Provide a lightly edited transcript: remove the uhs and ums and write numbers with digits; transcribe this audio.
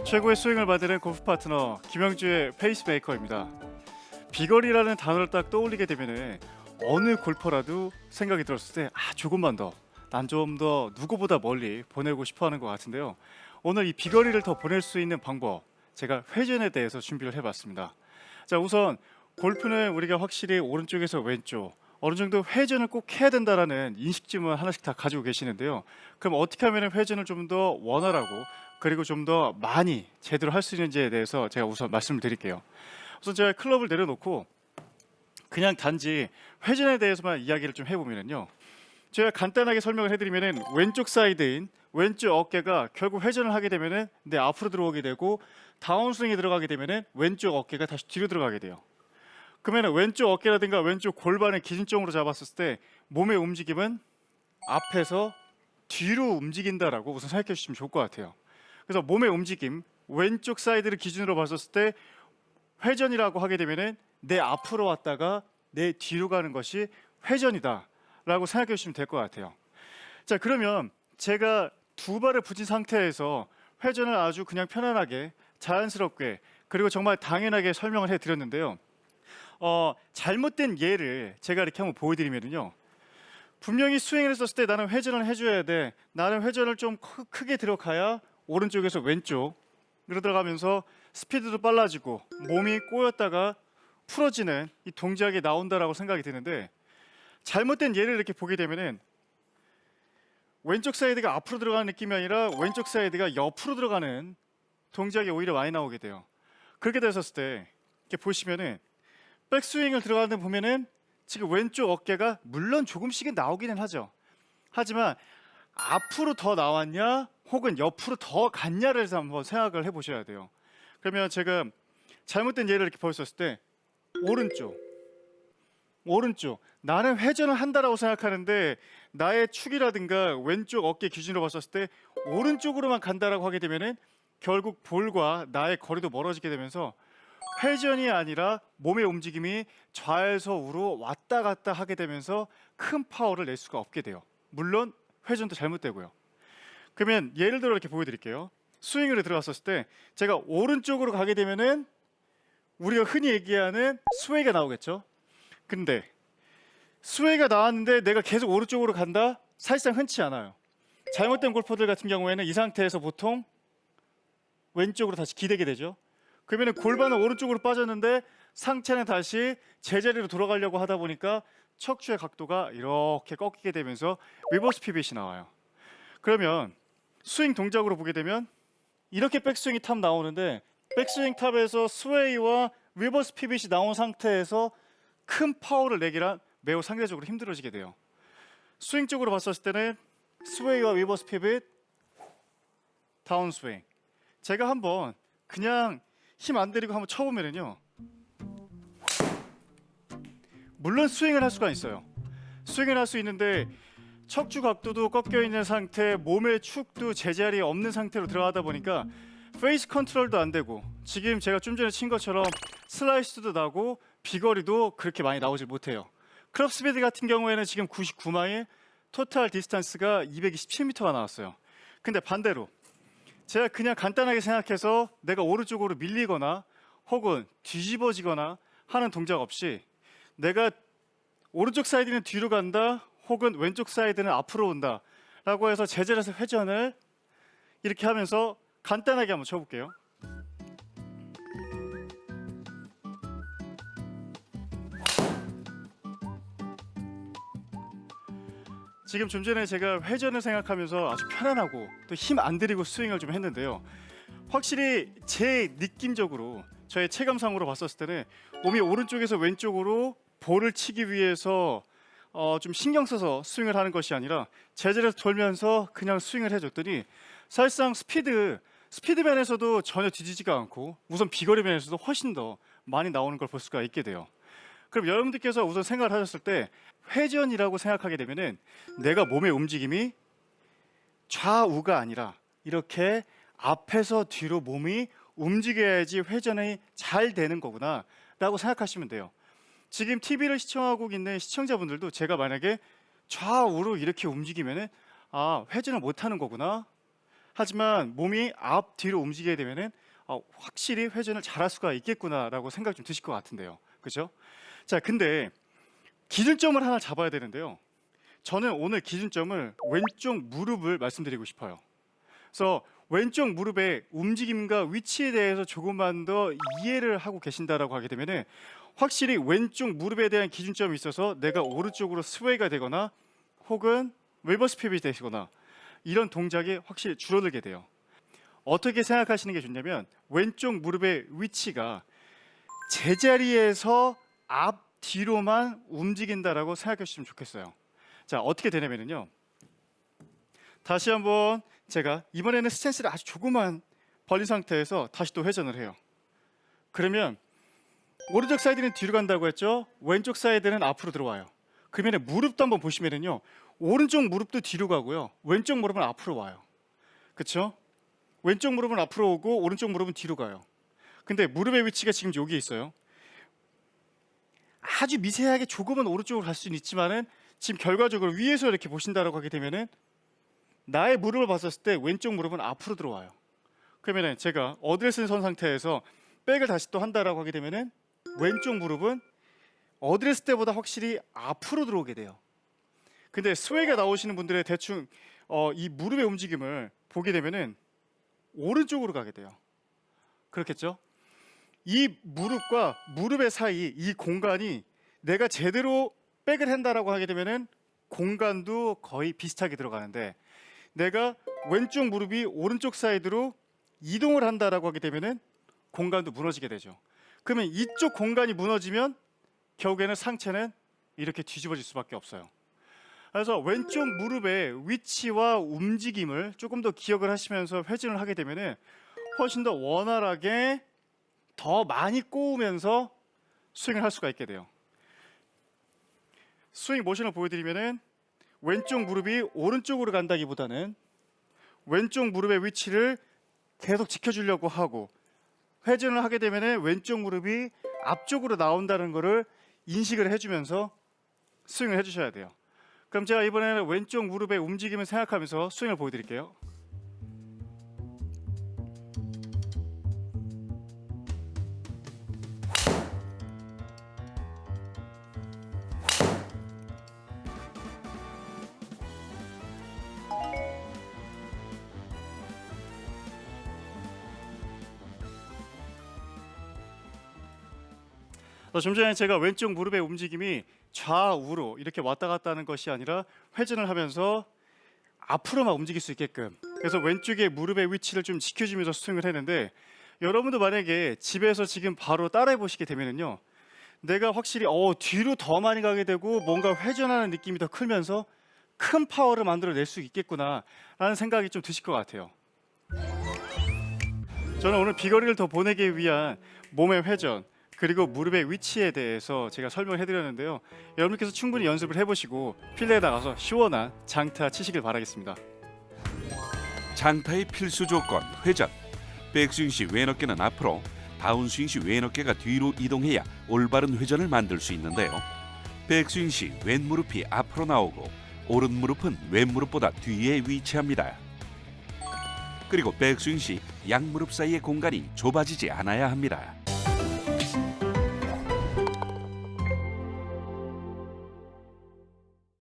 최고의 스윙을 받는 골프 파트너 김영주의 페이스메이커입니다. 비거리라는 단어를 딱 떠올리게 되면 어느 골퍼라도 생각이 들었을 때 조금만 더, 난 좀 더 누구보다 멀리 보내고 싶어 하는 것 같은데요. 오늘 이 비거리를 더 보낼 수 있는 방법, 제가 회전에 대해서 준비를 해봤습니다. 자, 우선 골프는 우리가 확실히 오른쪽에서 왼쪽 어느 정도 회전을 꼭 해야 된다라는 인식쯤은 하나씩 다 가지고 계시는데요. 그럼 어떻게 하면 회전을 좀 더 원활하고 그리고 좀 더 많이 제대로 할 수 있는지에 대해서 제가 우선 말씀을 드릴게요. 우선 제가 클럽을 내려놓고 그냥 단지 회전에 대해서만 이야기를 좀 해보면요, 제가 간단하게 설명을 해드리면은 왼쪽 사이드인 왼쪽 어깨가 결국 회전을 하게 되면은 내 앞으로 들어오게 되고, 다운스윙에 들어가게 되면은 왼쪽 어깨가 다시 뒤로 들어가게 돼요. 그러면 왼쪽 어깨라든가 왼쪽 골반을 기준점으로 잡았을 때 몸의 움직임은 앞에서 뒤로 움직인다라고 우선 생각해 주시면 좋을 것 같아요. 그래서 몸의 움직임, 왼쪽 사이드를 기준으로 봤었을 때 회전이라고 하게 되면은 내 앞으로 왔다가 내 뒤로 가는 것이 회전이다 라고 생각해 주시면 될 것 같아요. 자, 그러면 제가 두 발을 붙인 상태에서 회전을 아주 그냥 편안하게 자연스럽게 그리고 정말 당연하게 설명을 해 드렸는데요. 잘못된 예를 제가 이렇게 한번 보여드리면요, 분명히 스윙을 했었을 때 나는 회전을 해줘야 돼, 나는 회전을 좀 크게 들어가야 오른쪽에서 왼쪽으로 들어가면서 스피드도 빨라지고 몸이 꼬였다가 풀어지는 이 동작이 나온다라고 생각이 드는데, 잘못된 예를 이렇게 보게 되면은 왼쪽 사이드가 앞으로 들어가는 느낌이 아니라 왼쪽 사이드가 옆으로 들어가는 동작이 오히려 많이 나오게 돼요. 그렇게 됐었을 때 이렇게 보시면은 백스윙을 들어가는데 보면은 지금 왼쪽 어깨가 물론 조금씩은 나오기는 하죠. 하지만 앞으로 더 나왔냐 혹은 옆으로 더 갔냐를 해서 한번 생각을 해보셔야 돼요. 그러면 제가 잘못된 예를 이렇게 보였었을 때 오른쪽 나는 회전을 한다라고 생각하는데 나의 축이라든가 왼쪽 어깨 기준으로 봤었을 때 오른쪽으로만 간다라고 하게 되면은 결국 볼과 나의 거리도 멀어지게 되면서 회전이 아니라 몸의 움직임이 좌에서 우로 왔다 갔다 하게 되면서 큰 파워를 낼 수가 없게 돼요. 물론 회전도 잘못되고요. 그러면 예를 들어 이렇게 보여드릴게요. 스윙으로 들어갔었을 때 제가 오른쪽으로 가게 되면은 우리가 흔히 얘기하는 스웨이가 나오겠죠. 근데 스웨이가 나왔는데 내가 계속 오른쪽으로 간다? 사실상 흔치 않아요. 잘못된 골퍼들 같은 경우에는 이 상태에서 보통 왼쪽으로 다시 기대게 되죠. 그러면 골반은 오른쪽으로 빠졌는데 상체는 다시 제자리로 돌아가려고 하다 보니까 척추의 각도가 이렇게 꺾이게 되면서 리버스 피빗이 나와요. 그러면 스윙 동작으로 보게 되면 이렇게 백스윙이 탑 나오는데, 백스윙 탑에서 스웨이와 리버스 피빗이 나온 상태에서 큰 파워를 내기란 매우 상대적으로 힘들어지게 돼요. 스윙 쪽으로 봤었을 때는 스웨이와 리버스 피빗, 다운 스윙. 제가 한번 그냥 힘 안 들이고 한번 쳐보면요, 물론 스윙을 할 수가 있어요. 스윙을 할 수 있는데 척추 각도도 꺾여 있는 상태, 몸의 축도 제자리에 없는 상태로 들어가다 보니까 페이스 컨트롤도 안 되고, 지금 제가 좀 전에 친 것처럼 슬라이스도 나고 비거리도 그렇게 많이 나오질 못해요. 클럽 스피드 같은 경우에는 지금 99마일, 토탈 디스턴스가 227m가 나왔어요. 근데 반대로 제가 그냥 간단하게 생각해서 내가 오른쪽으로 밀리거나 혹은 뒤집어지거나 하는 동작 없이 내가 오른쪽 사이드는 뒤로 간다 혹은 왼쪽 사이드는 앞으로 온다 라고 해서 제자리에서 회전을 이렇게 하면서 간단하게 한번 쳐볼게요. 지금 좀 전에 제가 회전을 생각하면서 아주 편안하고 또 힘 안 들이고 스윙을 좀 했는데요, 확실히 제 느낌적으로 저의 체감상으로 봤었을 때는 몸이 오른쪽에서 왼쪽으로 볼을 치기 위해서 좀 신경 써서 스윙을 하는 것이 아니라 제자리에서 돌면서 그냥 스윙을 해줬더니 사실상 스피드 면에서도 전혀 뒤지지가 않고 우선 비거리 면에서도 훨씬 더 많이 나오는 걸 볼 수가 있게 돼요. 그럼 여러분들께서 우선 생각을 하셨을 때 회전이라고 생각하게 되면은 내가 몸의 움직임이 좌우가 아니라 이렇게 앞에서 뒤로 몸이 움직여야지 회전이 잘 되는 거구나 라고 생각하시면 돼요. 지금 TV를 시청하고 있는 시청자분들도 제가 만약에 좌우로 이렇게 움직이면은 회전을 못 하는 거구나 하지만 몸이 앞 뒤로 움직이게 되면은 확실히 회전을 잘할 수가 있겠구나라고 생각 좀 드실 것 같은데요. 그렇죠? 자, 근데 기준점을 하나 잡아야 되는데요. 저는 오늘 기준점을 왼쪽 무릎을 말씀드리고 싶어요. 그래서 왼쪽 무릎의 움직임과 위치에 대해서 조금만 더 이해를 하고 계신다라고 하게 되면은 확실히 왼쪽 무릎에 대한 기준점이 있어서 내가 오른쪽으로 스웨이가 되거나 혹은 리버스 피벗이 되거나 이런 동작이 확실히 줄어들게 돼요. 어떻게 생각하시는 게 좋냐면 왼쪽 무릎의 위치가 제자리에서 앞 뒤로만 움직인다라고 생각해 주시면 좋겠어요. 자, 어떻게 되냐면요. 다시 한번 제가 이번에는 스탠스를 아주 조금만 벌린 상태에서 다시 또 회전을 해요. 그러면 오른쪽 사이드는 뒤로 간다고 했죠. 왼쪽 사이드는 앞으로 들어와요. 그러면 무릎도 한번 보시면은요. 오른쪽 무릎도 뒤로 가고요. 왼쪽 무릎은 앞으로 와요. 그렇죠? 왼쪽 무릎은 앞으로 오고 오른쪽 무릎은 뒤로 가요. 근데 무릎의 위치가 지금 여기 있어요. 아주 미세하게 조금은 오른쪽으로 갈 수는 있지만은 지금 결과적으로 위에서 이렇게 보신다라고 하게 되면은 나의 무릎을 봤었을 때 왼쪽 무릎은 앞으로 들어와요. 그러면은 제가 어드레스를 선 상태에서 백을 다시 또 한다라고 하게 되면은 왼쪽 무릎은 어드레스 때보다 확실히 앞으로 들어오게 돼요. 근데 스웨이가 나오시는 분들의 대충 이 무릎의 움직임을 보게 되면은 오른쪽으로 가게 돼요. 그렇겠죠? 이 무릎과 무릎의 사이 이 공간이 내가 제대로 백을 한다라고 하게 되면은 공간도 거의 비슷하게 들어가는데 내가 왼쪽 무릎이 오른쪽 사이드로 이동을 한다라고 하게 되면은 공간도 무너지게 되죠. 그러면 이쪽 공간이 무너지면 결국에는 상체는 이렇게 뒤집어질 수밖에 없어요. 그래서 왼쪽 무릎의 위치와 움직임을 조금 더 기억을 하시면서 회전을 하게 되면은 훨씬 더 원활하게 더 많이 꼬우면서 스윙을 할 수가 있게 돼요. 스윙 모션을 보여드리면은 왼쪽 무릎이 오른쪽으로 간다기보다는 왼쪽 무릎의 위치를 계속 지켜주려고 하고 회전을 하게 되면은 왼쪽 무릎이 앞쪽으로 나온다는 것을 인식을 해주면서 스윙을 해주셔야 돼요. 그럼 제가 이번에는 왼쪽 무릎의 움직임을 생각하면서 스윙을 보여드릴게요. 좀 전에 제가 왼쪽 무릎의 움직임이 좌우로 이렇게 왔다 갔다 하는 것이 아니라 회전을 하면서 앞으로만 움직일 수 있게끔 그래서 왼쪽의 무릎의 위치를 좀 지켜주면서 스윙을 했는데 여러분도 만약에 집에서 지금 바로 따라해 보시게 되면은요 내가 확실히 뒤로 더 많이 가게 되고 뭔가 회전하는 느낌이 더 크면서 큰 파워를 만들어낼 수 있겠구나 라는 생각이 좀 드실 것 같아요. 저는 오늘 비거리를 더 보내기 위한 몸의 회전 그리고 무릎의 위치에 대해서 제가 설명을 해드렸는데요. 여러분께서 충분히 연습을 해보시고 필드에 나가서 시원한 장타 치시길 바라겠습니다. 장타의 필수 조건 회전. 백스윙 시 왼 어깨는 앞으로, 다운스윙 시 왼 어깨가 뒤로 이동해야 올바른 회전을 만들 수 있는데요. 백스윙 시 왼 무릎이 앞으로 나오고 오른 무릎은 왼 무릎보다 뒤에 위치합니다. 그리고 백스윙 시 양 무릎 사이의 공간이 좁아지지 않아야 합니다.